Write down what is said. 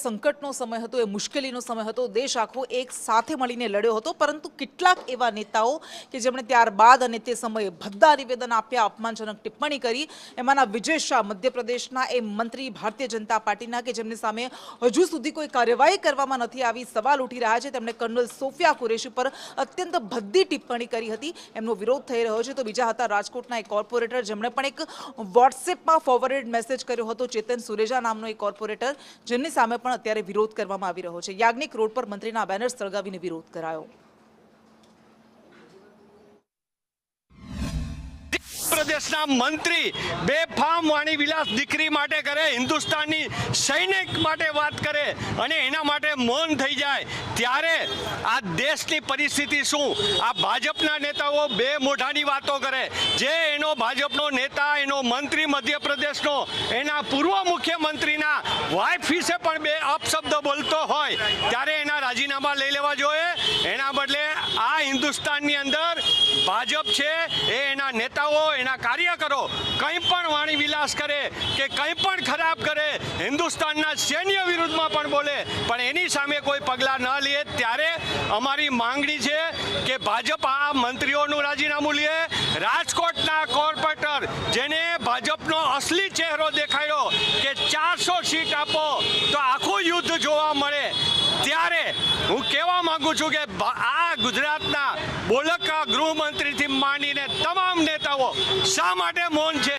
સંકટનો સમય હતો, એ મુશ્કેલીનો સમય હતો, દેશ આખો એક સાથે મળીને લડ્યો હતો, પરંતુ કેટલાક એવા નેતાઓ કે જેમણે ત્યારબાદ અને તે સમયે ભદ્દા નિવેદન આપ્યા, અપમાનજનક ટિપ્પણી કરી, એમાંના વિજય શાહ મધ્યપ્રદેશના એ મંત્રી ભારતીય જનતા પાર્ટીના કે જેમની સામે હજુ સુધી કોઈ કાર્યવાહી કરવામાં નથી આવી, સવાલ ઉઠી રહ્યા છે, તેમણે કર્નલ સોફિયા કુરેશી પર અત્યંત ભદ્દી ટિપ્પણી કરી હતી, એમનો વિરોધ થઈ રહ્યો છે. તો બીજા હતા રાજકોટના એક કોર્પોરેટર જેમણે પણ એક વોટ્સએપમાં ફોરવર્ડેડ મેસેજ કર્યો હતો, ચેતન સુરેજા નામનો એક કોર્પોરેટર, જેમની સામે પણ અત્યારે વિરોધ કરવામાં આવી રહ્યો છે. યાજ્ઞિક રોડ પર મંત્રીના બેનર સળગાવીને વિરોધ કરાયો. પ્રદેશના મંત્રી બેફામ વાણી વિલાસ દીકરી માટે કરે, હિન્દુસ્તાનની સૈનિક માટે વાત કરે અને એના માટે મૌન થઈ જાય, ત્યારે આ દેશની પરિસ્થિતિ શું? આ ભાજપના નેતાઓ બે મોઢાની વાતો કરે. જે એનો ભાજપનો નેતા, એનો મંત્રી મધ્યપ્રદેશનો, એના પૂર્વ મુખ્યમંત્રીના વાઇફ વિશે પણ બે અપશબ્દ બોલતો હોય, ત્યારે એના રાજીનામા લઈ લેવા જોઈએ. એના બદલે આ હિન્દુસ્તાનની અંદર ભાજપ છે એ એના નેતાઓ, એના કાર્યકરો કંઈ પણ વાણી વિલાસ કરે કે કંઈ પણ ખરાબ કરે, હિન્દુસ્તાનના સૈન્ય વિરુદ્ધમાં પણ બોલે, પણ એની સામે કોઈ પગલાં ન લે, ત્યારે અમારી માંગણી છે કે ભાજપ આ મંત્રીઓનું રાજીનામું લે. રાજકોટના કોર્પોરેટર જેને ભાજપનો અસલી ચહેરો દેખાયો કે 400 સીટ આપો તો આખું યુદ્ધ જોવા મળે, ત્યારે હું કહેવા માંગુ છું કે આ ગુજરાતના બોલકા ગૃહમંત્રીથી માંડીને તમામ નેતાઓ શા માટે મૌન છે?